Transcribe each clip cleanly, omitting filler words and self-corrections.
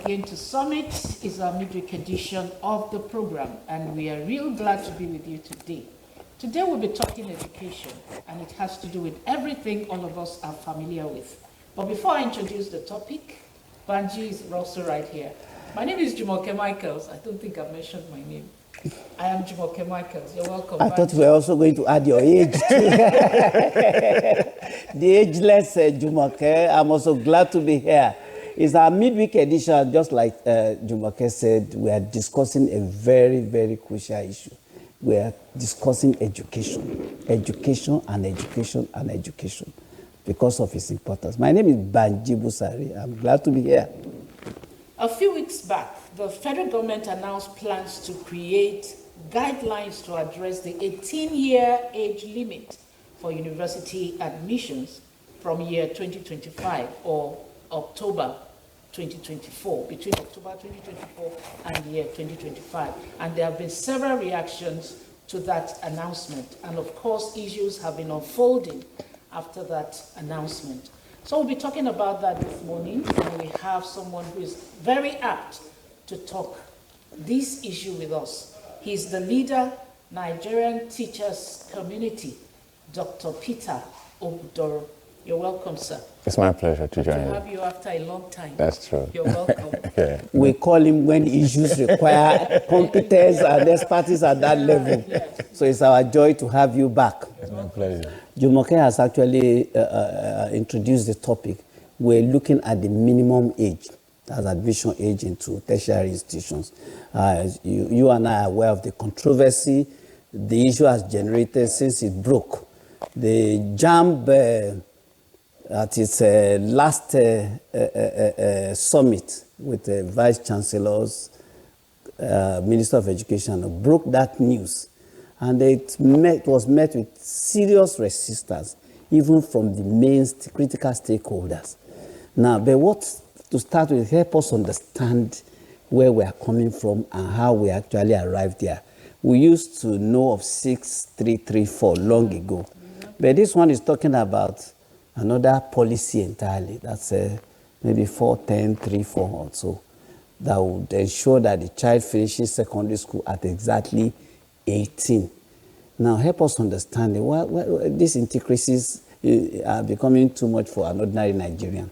again to Summit. It's our midweek edition of the program, and we are real glad to be with you today. Today we'll be talking education, and it has to do with everything all of us are familiar with. But before I introduce the topic, Banji is also right here. My name is Jumoke Michaels. I don't think I've mentioned my name. I am Jumoke Michaels. You're welcome. I thought we were also going to add your age too. The ageless Jumoke. I'm also glad to be here. It's our midweek edition, just like Jumoke said. We are discussing a very, very crucial issue. We are discussing education, education and education and education because of its importance. My name is Banji Busari. I'm glad to be here. A few weeks back, the federal government announced plans to create guidelines to address the 18-year age limit for university admissions from year 2025 or October 2024, between October 2024 and year 2025. And there have been several reactions to that announcement. And of course, issues have been unfolding after that announcement. So we'll be talking about that this morning, and we have someone who is very apt to talk this issue with us. He's the leader, Nigerian Teachers Community, Dr. Peter Ogudoro. You're welcome, sir. It's my pleasure to join you. To have you after a long time. That's true. You're welcome. Yeah. We call him when issues require competence and expertise at that level. Yes. So it's our joy to have you back. It's my pleasure. Jumoke has actually introduced the topic. We're looking at the minimum age as admission age into tertiary institutions. You and I are aware of the controversy the issue has generated since it broke. The JAMB at its last summit with the Vice Chancellor's Minister of Education broke that news. And it was met with serious resistance, even from the main critical stakeholders. Now, but what to start with, help us understand where we are coming from and how we actually arrived there. We used to know of 6334 long ago, but this one is talking about another policy entirely. That's maybe 41034 or so, that would ensure that the child finishes secondary school at exactly 18. Now, help us understand why these intricacies are becoming too much for an ordinary Nigerian.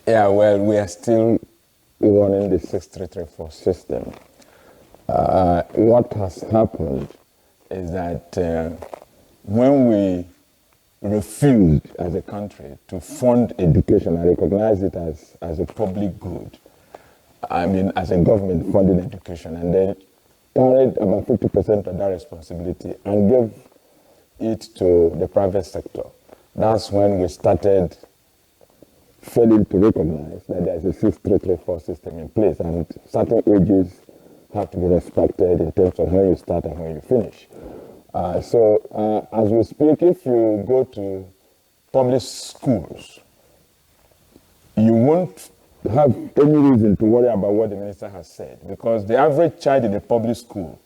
Yeah, well, we are still running the 6334 system. What has happened is that when we refused as a country to fund education and recognize it as a public good, I mean, as a government funding education, and then carried about 50% of that responsibility and gave it to the private sector. That's when we started failing to recognize that there's a 6334 system in place, and certain ages have to be respected in terms of when you start and when you finish. So as we speak, if you go to public schools, you won't have any reason to worry about what the minister has said, because the average child in a public school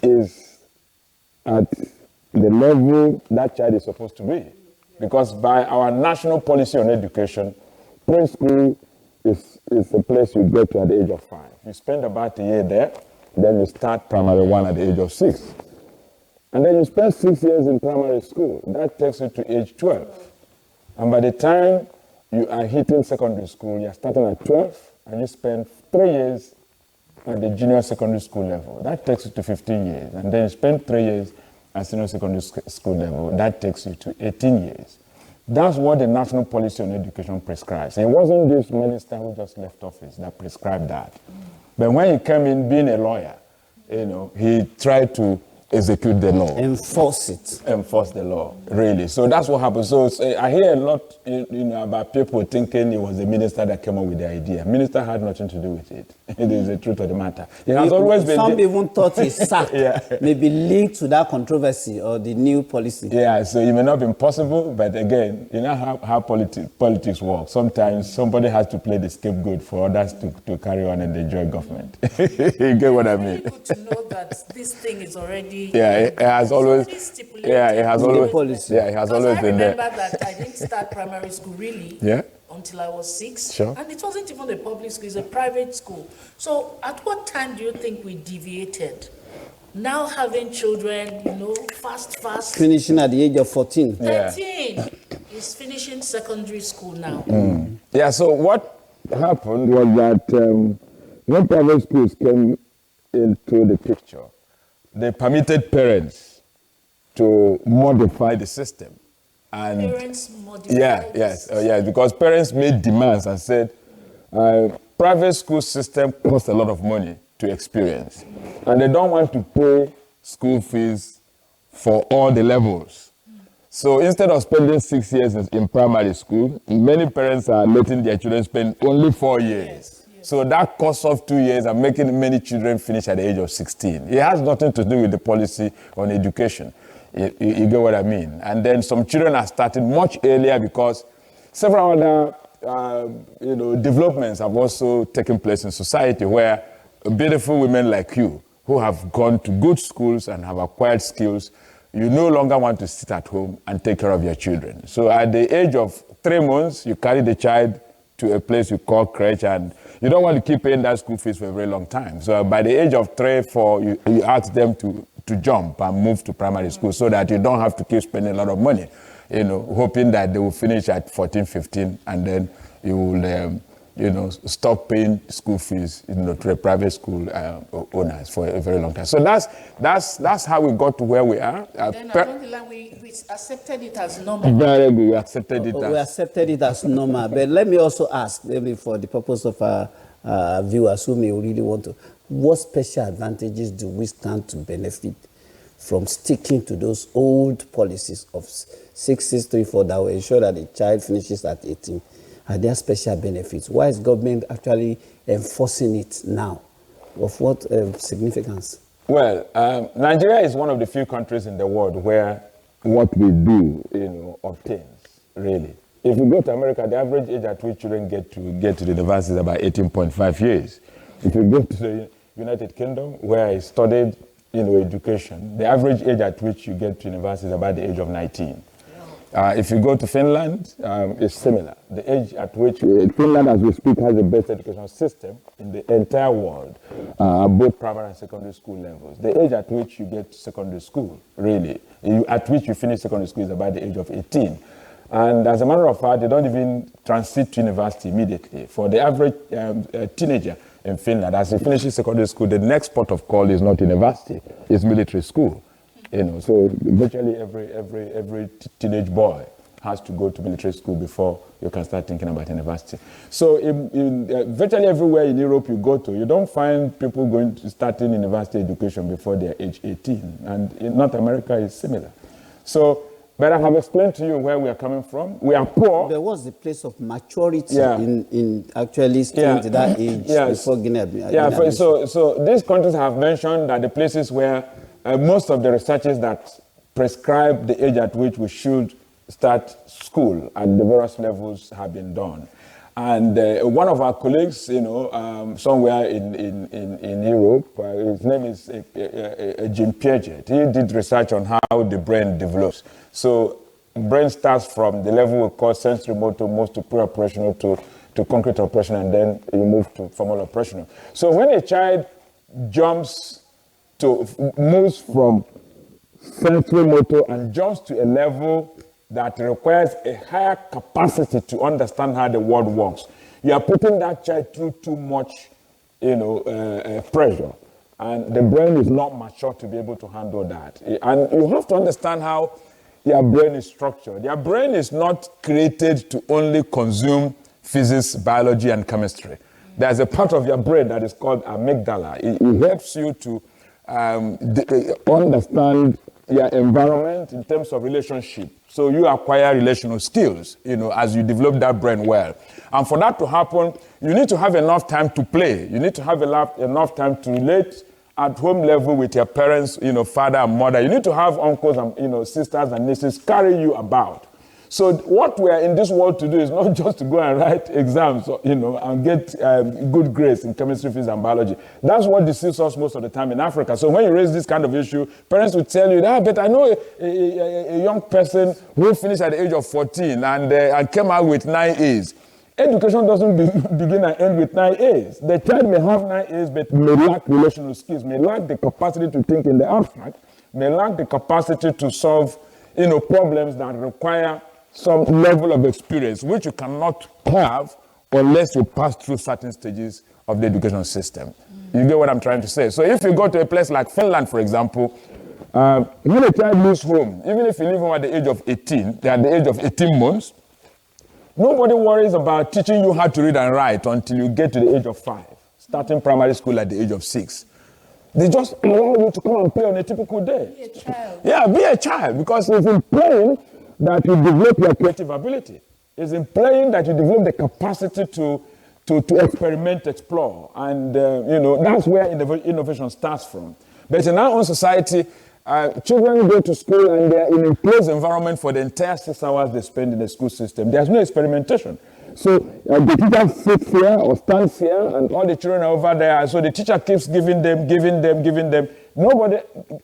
is at the level that child is supposed to be. Because by our national policy on education, preschool is the place you get to at the age of 5. You spend about a year there, then you start primary 1 at the age of 6. And then you spend 6 years in primary school. That takes you to age 12. And by the time you are hitting secondary school, you're starting at 12, and you spend 3 years at the junior secondary school level. That takes you to 15 years. And then you spend 3 years at senior secondary school level. That takes you to 18 years. That's what the national policy on education prescribes. And it wasn't this minister who just left office that prescribed that. But when he came in being a lawyer, he tried to execute the law. Enforce it. Enforce the law, really. So that's what happened. So I hear a lot about people thinking it was the minister that came up with the idea. Minister had nothing to do with it. It is the truth of the matter. It has always been. Some even thought his sack may be linked to that controversy or the new policy. Yeah, so it may not be possible, but again, you know how politics works. Sometimes somebody has to play the scapegoat for others to carry on and enjoy government. You get what I mean? It's good to know that this thing is already. Yeah, it has always. Yeah, it has always. Policy. Yeah, it has always been there. I remember that I didn't start primary school really. Yeah. until I was 6. Sure. And it wasn't even a public school, it's a private school. So at what time do you think we deviated? Now having children, fast. Finishing at the age of 14. 13 is finishing secondary school now. Yeah, so what happened was that when private schools came into the picture, they permitted parents to modify the system. And Parents modify yes, because parents made demands and said, private school system costs a lot of money to experience, and they don't want to pay school fees for all the levels. So instead of spending 6 years in primary school, many parents are letting their children spend only 4 years. Yes. So that cost of 2 years are making many children finish at the age of 16. It has nothing to do with the policy on education. You get what I mean? And then some children are starting much earlier because several other developments have also taken place in society where beautiful women like you who have gone to good schools and have acquired skills, you no longer want to sit at home and take care of your children. So at the age of 3 months, you carry the child to a place you call crèche, and you don't want to keep paying that school fees for a very long time. So by the age of 3, 4, you ask them to jump and move to primary school so that you don't have to keep spending a lot of money, hoping that they will finish at 14, 15, and then you will stop paying school fees, to the private school owners for a very long time. So that's how we got to where we are. Then along the line, we accepted it as normal. Very good. We accepted it. We accepted it as normal. But let me also ask, maybe for the purpose of our viewers who may really want to, what special advantages do we stand to benefit from sticking to those old policies of 6634 that will ensure that the child finishes at 18? Are there special benefits? Why is government actually enforcing it now? Of what significance? Well, Nigeria is one of the few countries in the world where what we do, obtains, really. If you go to America, the average age at which children get to the university is about 18.5 years. If you go to the United Kingdom, where I studied, education, the average age at which you get to university is about the age of 19. If you go to Finland, it's similar. The age at which Finland, as we speak, has the best education system in the entire world, both primary and secondary school levels. The age at which you get to secondary school, really, at which you finish secondary school is about the age of 18. And as a matter of fact, they don't even transit to university immediately. For the average teenager in Finland, as he finishes secondary school, the next port of call is not university, it's military school. So virtually every teenage boy has to go to military school before you can start thinking about university. So in virtually everywhere in Europe you go to, you don't find people starting university education before they're age 18. And in North America, it's similar. So, but I have explained to you where we are coming from. We are poor. There was the place of maturity in actually staying to that age before Guinea. So these countries have mentioned that the places where most of the researchers that prescribe the age at which we should start school at the various levels have been done. And one of our colleagues, somewhere in Europe, his name is Jim Piaget. He did research on how the brain develops. So brain starts from the level we call sensory motor, moves to pre-operational to concrete operation, and then you move to formal operational. So when a child moves from sensory motor and jumps to a level that requires a higher capacity to understand how the world works, you are putting that child through too much, pressure, and the brain is not mature to be able to handle that. And you have to understand how your brain is structured. Your brain is not created to only consume physics, biology, and chemistry. There's a part of your brain that is called amygdala. It helps you to understand your environment in terms of relationship. So you acquire relational skills, as you develop that brain well. And for that to happen, you need to have enough time to play. You need to have enough time to relate at home level with your parents, father and mother. You need to have uncles and, sisters and nieces carry you about. So what we are in this world to do is not just to go and write exams, and get good grades in chemistry, physics, and biology. That's what deceives us most of the time in Africa. So when you raise this kind of issue, parents will tell you, but I know a young person who finished at the age of 14 and came out with 9 A's. Education doesn't begin and end with 9 A's. The child may have 9 A's but may lack relational skills, may lack the capacity to think in the abstract, may lack the capacity to solve problems that require some level of experience, which you cannot have unless you pass through certain stages of the education system. You get what I'm trying to say? So if you go to a place like Finland, for example, when a child leaves home, even if you leave home at the age of 18, they're at the age of 18 months, nobody worries about teaching you how to read and write until you get to the age of 5, starting primary school at the age of 6. They just allow you to come and play on a typical day. Be a child. Yeah, be a child, because it's in playing that you develop your creative ability. It's in playing that you develop the capacity to experiment, explore. And, that's where innovation starts from. But in our own society, children go to school and they're in a closed environment for the entire 6 hours they spend in the school system. There's no experimentation. So the teacher sits here or stands here and all the children are over there. So the teacher keeps giving them. Nobody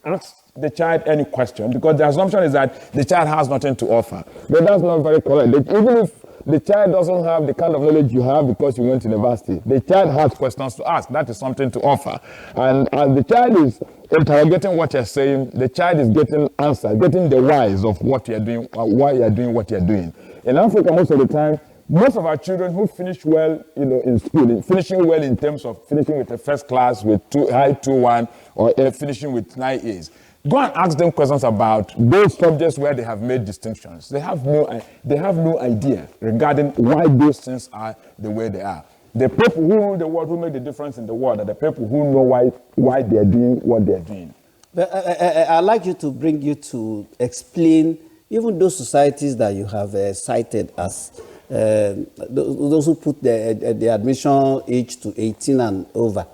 asks the child any question because the assumption is that the child has nothing to offer. But that's not very correct. Even if the child doesn't have the kind of knowledge you have because you went to university, the child has questions to ask. That is something to offer. And as the child is interrogating what you're saying, the child is getting answers, getting the whys of what you're doing, why you're doing what you're doing. In Africa, most of the time, most of our children who finish well, in school, finishing well in terms of finishing with a first class with high 2-1 or finishing with 9 A's, go and ask them questions about those subjects where they have made distinctions. They have no idea regarding why those things are the way they are. The people who rule the world, who make the difference in the world, are the people who know why they are doing what they are doing. But I'd like you to explain even those societies that you have cited as those who put the admission age to 18 and over.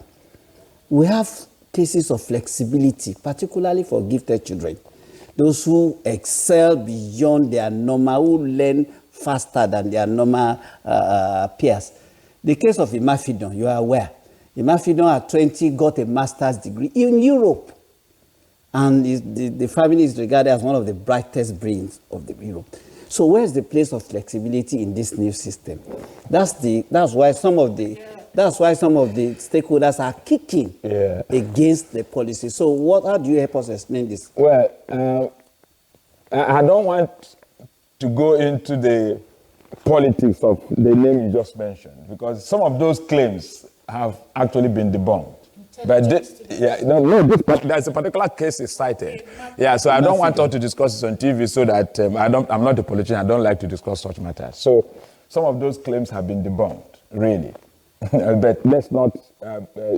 We have cases of flexibility, particularly for gifted children. Those who excel beyond their normal, who learn faster than their normal peers. The case of Imafidon, you are aware. Imafidon at 20 got a master's degree in Europe. And the family is regarded as one of the brightest brains of Europe. So where's the place of flexibility in this new system? That's why some of the stakeholders are kicking against the policy. So how do you help us explain this? Well, I don't want to go into the politics of the name you just mentioned, because some of those claims have actually been debunked. But there's a particular case is cited. Yeah, so I don't want us to discuss this on TV so that I'm not a politician. I don't like to discuss such matters. So some of those claims have been debunked, really. But let's not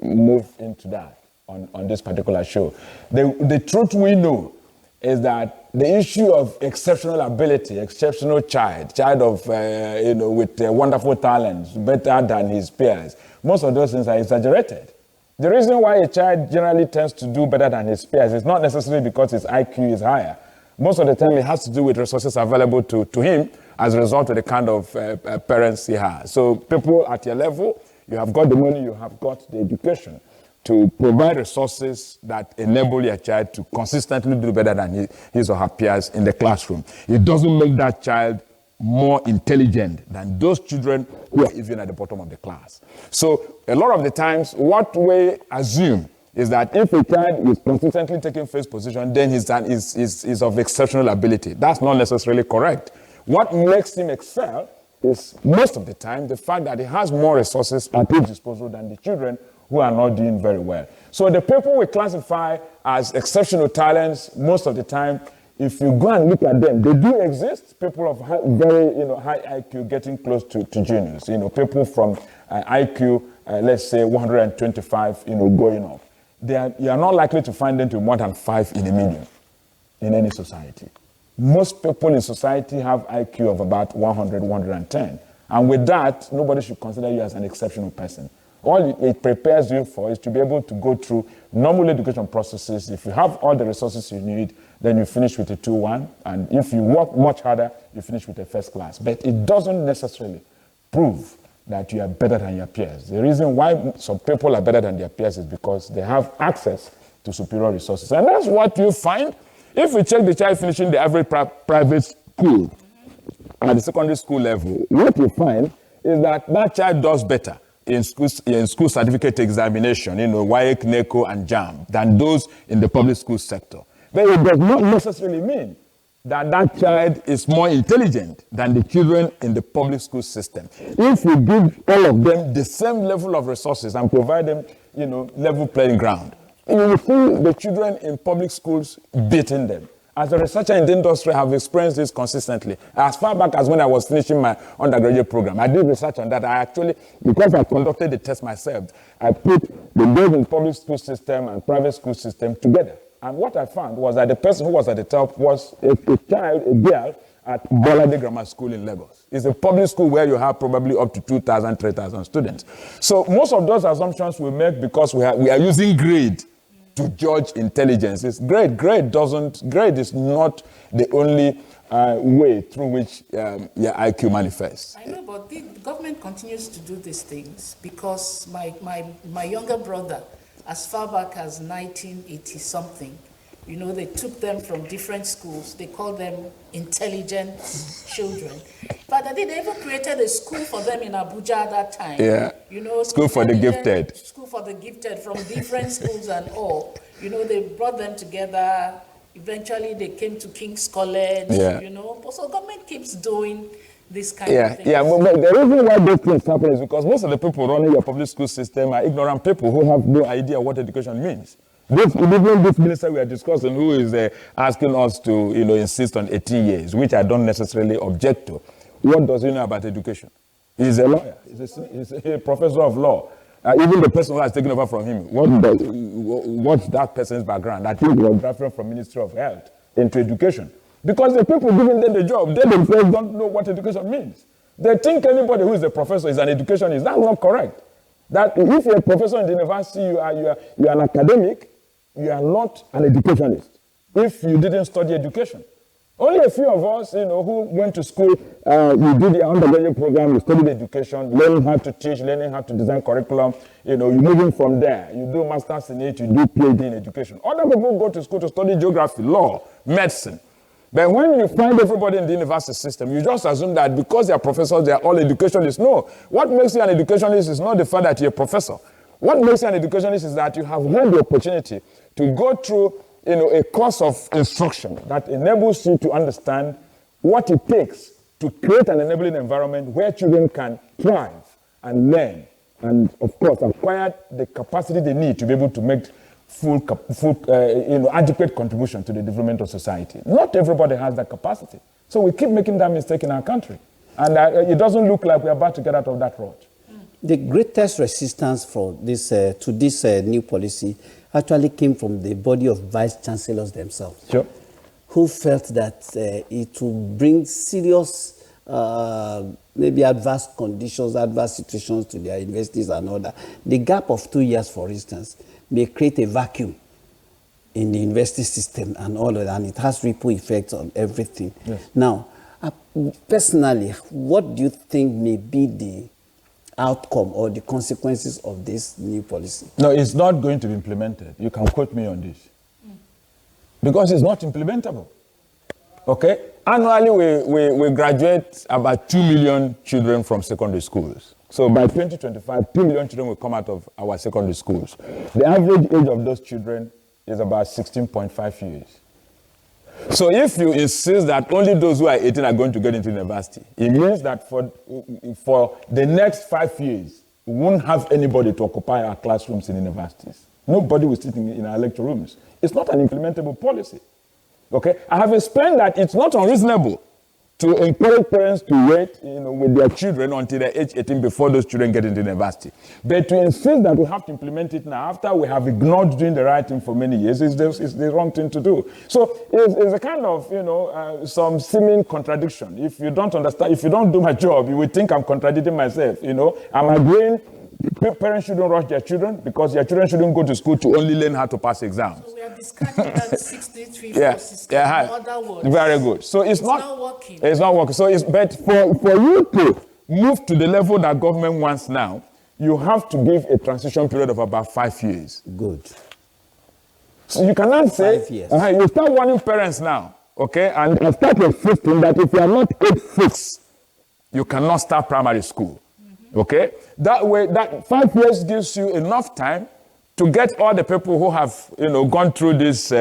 move into that on this particular show. The truth we know is that the issue of exceptional ability, exceptional child of, with wonderful talents, better than his peers, most of those things are exaggerated. The reason why a child generally tends to do better than his peers is not necessarily because his IQ is higher. Most of the time, it has to do with resources available to him as a result of the kind of parents he has. So people at your level, you have got the money, you have got the education to provide resources that enable your child to consistently do better than his or her peers in the classroom. It doesn't make that child more intelligent than those children who are even at the bottom of the class. So a lot of the times, what we assume is that if a child is consistently taking first position, then he's of exceptional ability. That's not necessarily correct. What makes him excel is most of the time the fact that he has more resources at his disposal than the children who are not doing very well. So the people we classify as exceptional talents, most of the time, if you go and look at them, they do exist. People of very high IQ getting close to genius. People from IQ, let's say 125, going up. You are not likely to find them to more than 5 in a million in any society. Most people in society have IQ of about 100, 110. And with that, nobody should consider you as an exceptional person. All it prepares you for is to be able to go through normal education processes. If you have all the resources you need, then you finish with a 2-1. And if you work much harder, you finish with a first class. But it doesn't necessarily prove that you are better than your peers. The reason why some people are better than their peers is because they have access to superior resources. And that's what you find if you check the child finishing the average private school at the secondary school level. What you find is that that child does better in school certificate examination, WAEC, NECO, and JAM, than those in the public school sector. But it does not necessarily mean that that child is more intelligent than the children in the public school system. If you give all of them the same level of resources and provide them, level playing ground, you will see the children in public schools beating them. As a researcher in the industry, I have experienced this consistently. As far back as when I was finishing my undergraduate program, I did research on that. I actually, because I conducted the test myself, I put the those in public school system and private school system together. And what I found was that the person who was at the top was a girl at Bolade Grammar School in Lagos. It's a public school where you have probably up to 2,000, 3,000 students. So most of those assumptions we make because we are using grade to judge intelligence. It's grade. Grade is not the only way through which your IQ manifests. I know, but the government continues to do these things because my younger brother, as far back as 1980 something, they took them from different schools. They called them intelligent children. But they even created a school for them in Abuja at that time. Yeah. School for the gifted. School for the gifted from different schools and all. They brought them together. Eventually, they came to King's College. Yeah. So government keeps doing this kind of thing. Yeah, but the reason why those things happen is because most of the people running your public school system are ignorant people who have no idea what education means. Even this minister we are discussing, who is asking us to, insist on 18 years, which I don't necessarily object to. What does he know about education? He's a lawyer. He's a professor of law. Even the person who has taken over from him, what's that person's background? I think he was drafted from Ministry of Health into education. Because the people giving them the job, they themselves don't know what education means. They think anybody who is a professor is an educationist. That's not correct. That if you're a professor in the university, you are an academic, you are not an educationist if you didn't study education. Only a few of us, who went to school, we did the undergraduate program, we studied education, learning how to teach, learning how to design curriculum. You're moving from there. You do masters in it, you do PhD in education. Other people go to school to study geography, law, medicine. But when you find everybody in the university system, you just assume that because they are professors, they are all educationalists. No. What makes you an educationalist is not the fact that you're a professor. What makes you an educationalist is that you have had the opportunity to go through a course of instruction that enables you to understand what it takes to create an enabling environment where children can thrive and learn and, of course, acquire the capacity they need to be able to make full adequate contribution to the development of society. Not everybody has that capacity. So we keep making that mistake in our country. And it doesn't look like we're about to get out of that rut. The greatest resistance for this to this new policy actually came from the body of vice chancellors themselves, sure, who felt that it would bring serious, maybe adverse conditions, adverse situations to their universities and all that. The gap of 2 years, for instance, may create a vacuum in the university system and all of that, and it has ripple effects on everything. Yes. Now, personally, what do you think may be the outcome or the consequences of this new policy? No, it's not going to be implemented. You can quote me on this. Because it's not implementable. Okay? Annually, we graduate about 2 million children from secondary schools. So by 2025, 2 million children will come out of our secondary schools. The average age of those children is about 16.5 years. So if you insist that only those who are 18 are going to get into university, it means that for the next 5 years, we won't have anybody to occupy our classrooms in universities. Nobody will sit in our lecture rooms. It's not an implementable policy. Okay? I have explained that it's not unreasonable to encourage parents to wait, with their children until they're age 18 before those children get into university. But to insist that we have to implement it now after we have ignored doing the right thing for many years is the wrong thing to do. So it's a kind of, some seeming contradiction. If you don't understand, if you don't do my job, you will think I'm contradicting myself. I'm agreeing parents shouldn't rush their children because their children shouldn't go to school to only learn how to pass exams. So we are discarding that 63 system. Yeah, in other words. Very good. So it's not working. It's not working. So but for you to move to the level that government wants now, you have to give a transition period of about 5 years. Good. So you cannot say 5 years. You start warning parents now, okay, and start insisting that if you are not age 6, you cannot start primary school. Okay? That way, that 5 years gives you enough time to get all the people who have, gone through this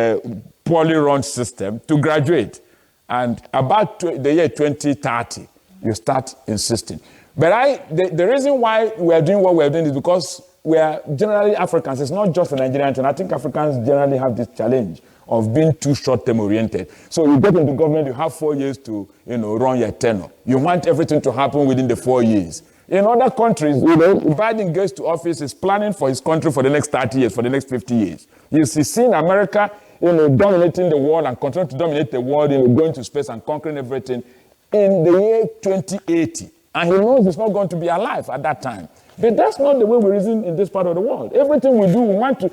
poorly run system to graduate. And about the year 2030, you start insisting. But the reason why we are doing what we are doing is because we are generally Africans. It's not just a Nigerian thing. I think Africans generally have this challenge of being too short-term oriented. So you get into government, you have 4 years to, run your tenure. You want everything to happen within the 4 years. In other countries, Biden gets to office, is planning for his country for the next 30 years, for the next 50 years. You see America, dominating the world and continue to dominate the world, going to space and conquering everything in the year 2080. And he knows he's not going to be alive at that time. But that's not the way we reason in this part of the world. Everything we do, we want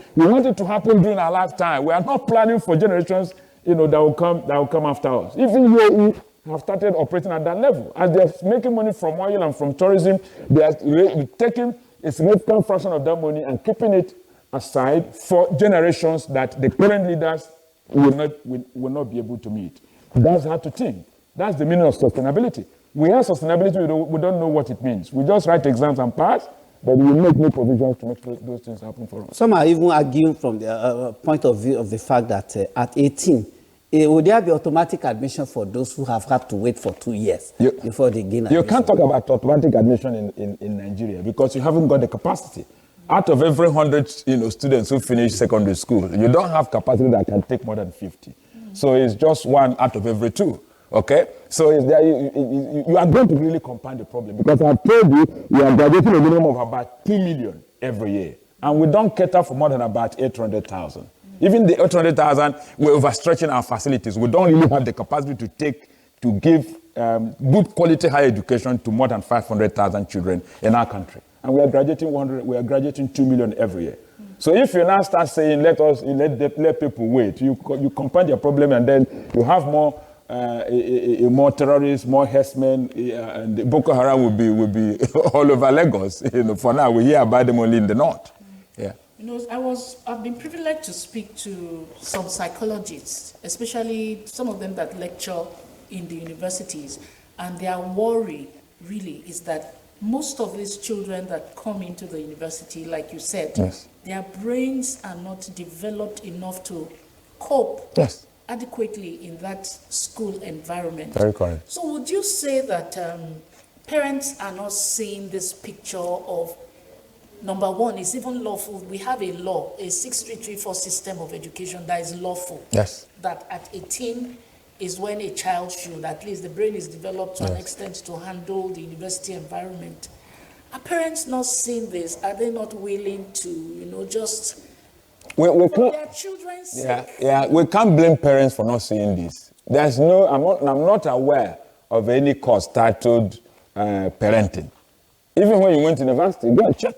it to happen during our lifetime. We are not planning for generations, that will come after us. Even UAE have started operating at that level. As they're making money from oil and from tourism, they are taking a significant fraction of that money and keeping it aside for generations that the current leaders will not be able to meet. That's how to think. That's the meaning of sustainability. We have sustainability, we don't know what it means. We just write exams and pass, but we make no provisions to make those things happen for us. Some are even arguing from the point of view of the fact that at 18, would there be automatic admission for those who have had to wait for 2 years before they gain admission? You can't talk about automatic admission in Nigeria because you haven't got the capacity. Out of every 100 students who finish secondary school, you don't have capacity that can take more than 50. So it's just 1 out of every 2. Okay? So you are going to really compound the problem because I've told you, we are graduating a minimum of about 2 million every year. And we don't cater for more than about 800,000. Even the 800,000, we're overstretching our facilities. We don't really have the capacity to give good quality higher education to more than 500,000 children in our country. And we are graduating 2 million every year. So if you now start saying, let people wait, you compound your problem and then you have more terrorists, more herdsmen, and Boko Haram will be all over Lagos. For now, we hear about them only in the north. Yeah. I've been privileged to speak to some psychologists, especially some of them that lecture in the universities, and their worry really is that most of these children that come into the university, like you said, yes, their brains are not developed enough to cope yes, adequately in that school environment. Very correct. So would you say that parents are not seeing this picture of, number one, it's even lawful. We have a law, a 6334 system of education that is lawful. Yes. That at 18 is when a child should, at least the brain is developed to an extent to handle the university environment. Are parents not seeing this? Are they not willing to, just we for their children's sake? Yeah, we can't blame parents for not seeing this. I'm not aware of any course titled parenting. Even when you went to university, go and check,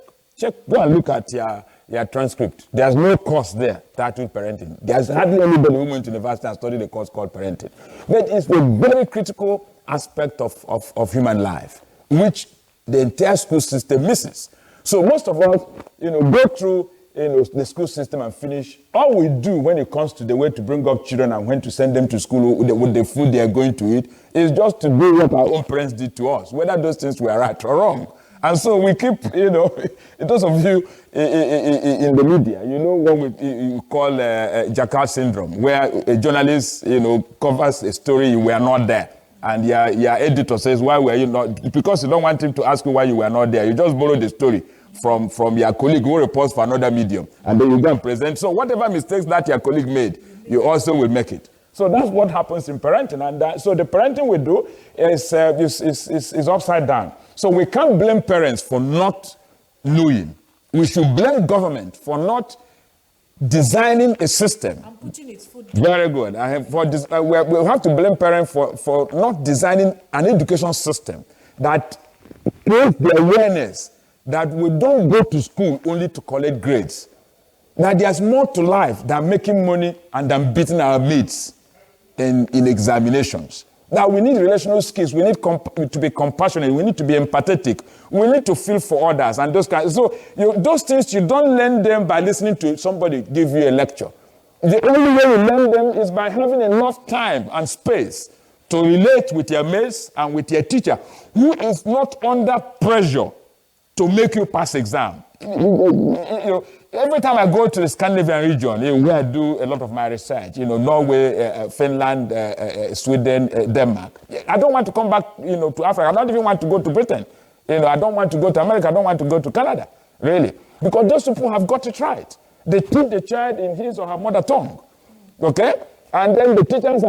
go and look at your transcript. There's no course there titled parenting. There's hardly anybody who went to university and studied a course called parenting. But it's a very critical aspect of human life, which the entire school system misses. So most of us, go through the school system and finish. All we do when it comes to the way to bring up children and when to send them to school with the food they are going to eat is just to do what our own parents did to us, whether those things were right or wrong. And so we keep, those of you in the media, what we call Jackal syndrome, where a journalist, covers a story, you were not there. And your editor says, why were you not? Because you don't want him to ask you why you were not there. You just borrow the story from your colleague who reports for another medium. And then you go and present. So whatever mistakes that your colleague made, you also will make it. So that's what happens in parenting. And so the parenting we do is upside down. So we can't blame parents for not knowing. We should blame government for not designing a system. I'm putting its foot. Very good. We have to blame parents for not designing an education system that creates the awareness that we don't go to school only to collect grades. That there's more to life than making money and than beating our mates in examinations. That we need relational skills. We need to be compassionate. We need to be empathetic. We need to feel for others and those kinds. So those things, you don't learn them by listening to somebody give you a lecture. The only way you learn them is by having enough time and space to relate with your mates and with your teacher, who is not under pressure to make you pass exam. Every time I go to the Scandinavian region, where I do a lot of my research, Norway, Finland, Sweden, Denmark, I don't want to come back, to Africa. I don't even want to go to Britain. I don't want to go to America. I don't want to go to Canada, really, because those people have got it right. They teach the child in his or her mother tongue, okay? And then the teachers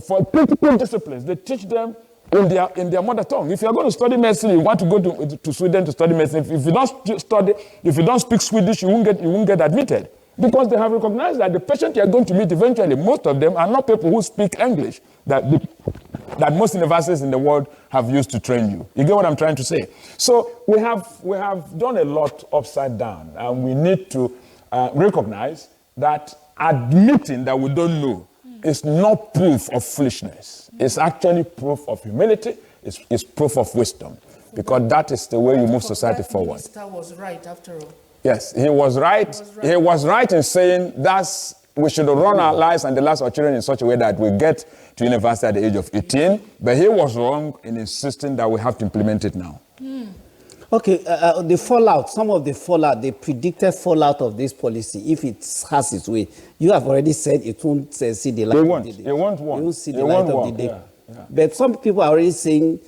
for critical disciplines, they teach them in their mother tongue. If you're going to study medicine, you want to go to Sweden to study medicine. If you don't speak Swedish, you won't get admitted, because they have recognized that the patient you're going to meet eventually, most of them are not people who speak English that most universities in the world have used to train you. You get what I'm trying to say? So we have done a lot upside down, and we need to recognize that admitting that we don't know is not proof of foolishness. It's actually proof of humility. It's proof of wisdom, because that is the way you move society forward. The minister was right after all. Yes, he was right. He was right in saying we should run our lives and the lives of our children in such a way that we get to university at the age of 18. But he was wrong in insisting that we have to implement it now. Okay, the fallout, some of the fallout, the predicted fallout of this policy, if it has its way, you have already said it won't see the light of the day. It won't see the light of the day. Yeah. But some people are already saying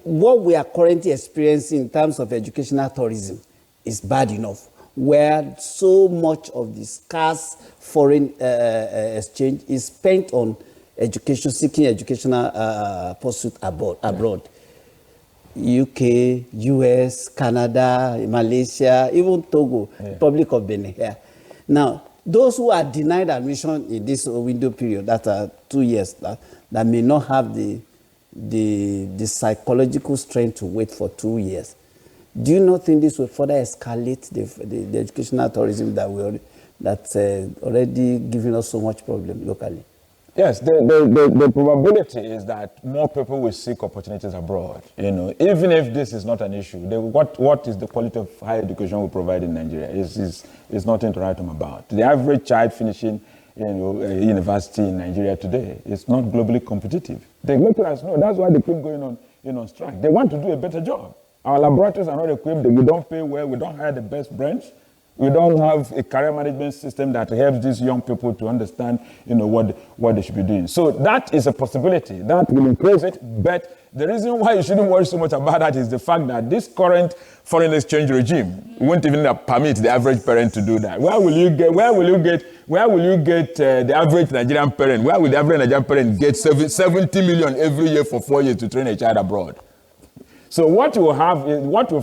what we are currently experiencing in terms of educational tourism is bad enough, where so much of the scarce foreign exchange is spent on education, seeking educational pursuit abroad. UK, US, Canada, Malaysia, even Togo, Republic of Benin here. Now, those who are denied admission in this window period, that are 2 years, that may not have the psychological strength to wait for 2 years, do you not think this will further escalate the educational tourism that's already giving us so much problem locally? Yes, the probability is that more people will seek opportunities abroad. Even if this is not an issue, what is the quality of higher education we provide in Nigeria is nothing to write home about. The average child finishing a university in Nigeria today is not globally competitive. The lecturers know. That's why they keep going on strike. They want to do a better job. Our laboratories are not equipped. We don't pay well. We don't hire the best brains. We don't have a career management system that helps these young people to understand, what they should be doing. So that is a possibility. That will increase it. But the reason why you shouldn't worry so much about that is the fact that this current foreign exchange regime won't even permit the average parent to do that. Where will you get the average Nigerian parent? Where will the average Nigerian parent get 70 million every year for 4 years to train a child abroad? So what you'll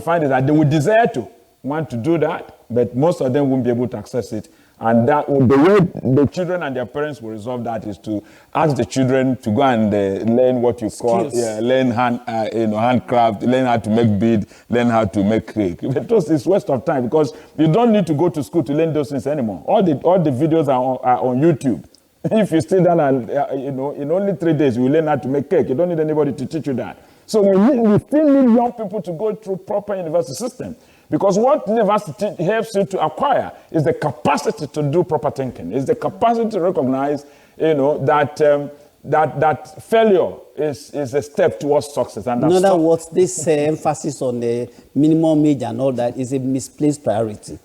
find is that they will desire to want to do that, but most of them won't be able to access it. And that the way the children and their parents will resolve that is to ask the children to go and learn what you call learn handcraft, learn how to make bead, learn how to make cake. But it's waste of time, because you don't need to go to school to learn those things anymore. All the videos are on YouTube. If you sit down and in only 3 days you will learn how to make cake. You don't need anybody to teach you that. So we still need young people to go through proper university system. Because what university helps you to acquire is the capacity to do proper thinking, is the capacity to recognize, that failure is a step towards success. And in other words, this emphasis on the minimum wage and all that is a misplaced priority.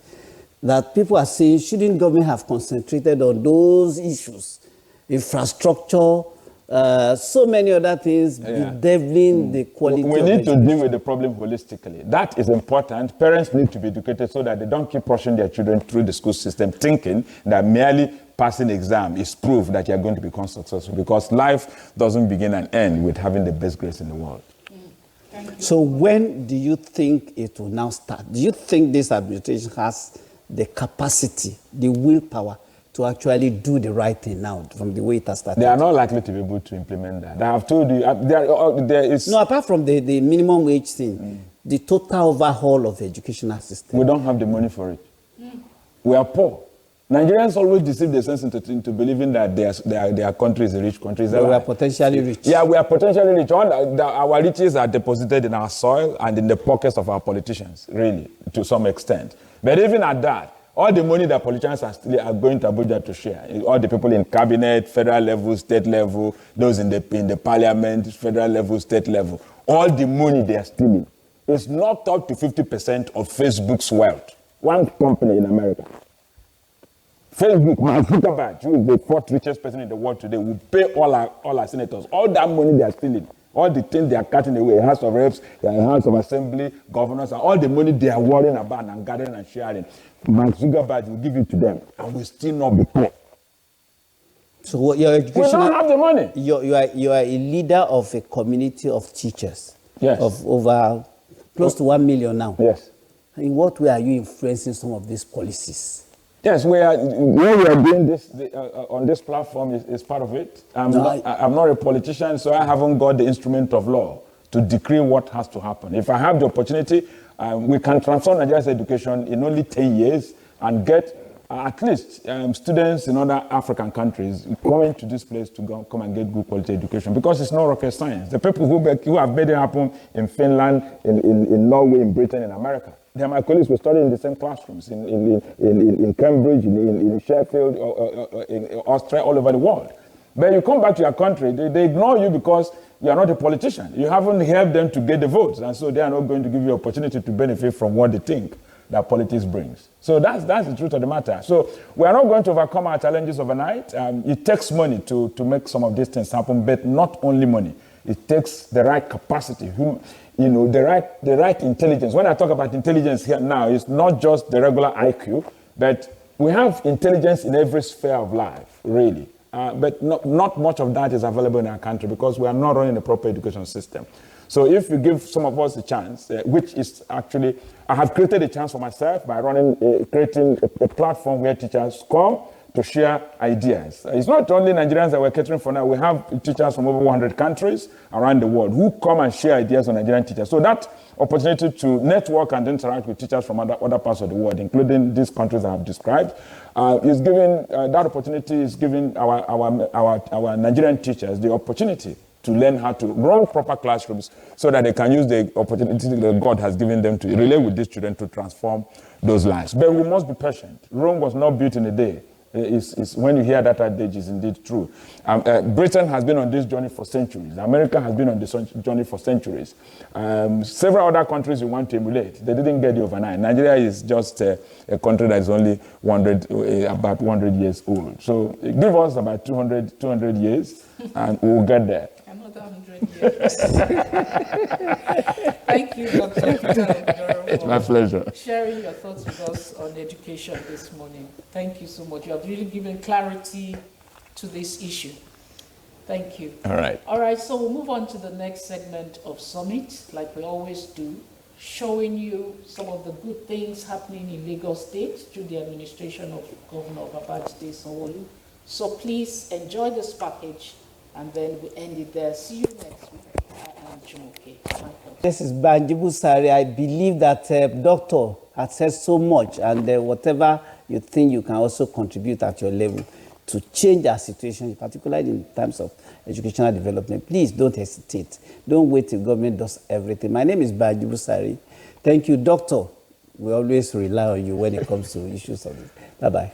That people are saying, shouldn't government have concentrated on those issues, infrastructure, so many other things, bedeviling the quality of education. We need to deal with the problem holistically. That is important. Parents need to be educated so that they don't keep rushing their children through the school system thinking that merely passing exam is proof that you're going to become successful, because life doesn't begin and end with having the best grades in the world. So when do you think it will now start? Do you think this administration has the capacity, the willpower to actually do the right thing now from the way it has started? They are not likely to be able to implement that. I have told you, there is... No, apart from the minimum wage thing, the total overhaul of the educational system. We don't have the money for it. We are poor. Nigerians always deceive themselves into believing that their country is a rich country. But we are potentially rich. Yeah, we are potentially rich. Our riches are deposited in our soil and in the pockets of our politicians, really, to some extent. But even at that, all the money that politicians are going to Abuja to share, all the people in cabinet, federal level, state level, those in the parliament, federal level, state level, all the money they are stealing is not up to 50% of Facebook's wealth. One company in America. Facebook, Mark Zuckerberg, who is the fourth richest person in the world today, will pay all our senators. All that money they are stealing, all the things they are cutting away, House of Reps, House of Assembly, governors, and all the money they are worrying about and gathering and sharing, Mark Zuckerberg will give it to them and will still not be poor. So what your education? We don't have the money. You are a leader of a community of teachers. Yes. Of over close to 1 million now. Yes. In what way are you influencing some of these policies? Yes, when we are doing this on this platform is part of it. I'm not a politician, so I haven't got the instrument of law to decree what has to happen. If I have the opportunity, we can transform Nigeria's education in only 10 years and get at least students in other African countries coming to this place to come and get good quality education, because it's not rocket science. The people who have made it happen in Finland, in Norway, in Britain, in America, they are my colleagues who study in the same classrooms, in Cambridge, in Sheffield, in Austria, all over the world. But you come back to your country, they ignore you because you are not a politician. You haven't helped them to get the votes, and so they are not going to give you opportunity to benefit from what they think that politics brings. So that's the truth of the matter. So we are not going to overcome our challenges overnight. It takes money to make some of these things happen, but not only money. It takes the right capacity, the right intelligence. When I talk about intelligence here now, it's not just the regular IQ, but we have intelligence in every sphere of life, really. But not much of that is available in our country because we are not running a proper education system. So if you give some of us a chance, which is actually, I have created a chance for myself by creating a platform where teachers come to share ideas. It's not only Nigerians that we're catering for now. We have teachers from over 100 countries around the world who come and share ideas on Nigerian teachers. So that opportunity to network and interact with teachers from other parts of the world, including these countries I have described, that opportunity is giving our Nigerian teachers the opportunity to learn how to run proper classrooms so that they can use the opportunity that God has given them to relate with these children to transform those lives. But we must be patient. Rome was not built in a day. When you hear that adage, is indeed true. Britain has been on this journey for centuries. America has been on this journey for centuries. Several other countries you want to emulate, they didn't get it overnight. Nigeria is just a country that is only about 100 years old. So give us about 200 years and we'll get there. Another 100 years. Thank you, Dr. Ogudoro. It's my pleasure. Sharing your thoughts with us on education this morning. Thank you so much. You have really given clarity to this issue. Thank you. All right. All right, so we'll move on to the next segment of Summit, like we always do, showing you some of the good things happening in Lagos State through the administration of Governor Babajide Sanwo-Olu. So please enjoy this package, and then we end it there. See you next week. I am Jumoke. This is Banjibu Sari. I believe that Doctor has said so much, and whatever you think you can also contribute at your level to change our situation, particularly in terms of educational development. Please don't hesitate. Don't wait till government does everything. My name is Banjibu Sari. Thank you, Doctor. We always rely on you when it comes to issues of this. Bye-bye.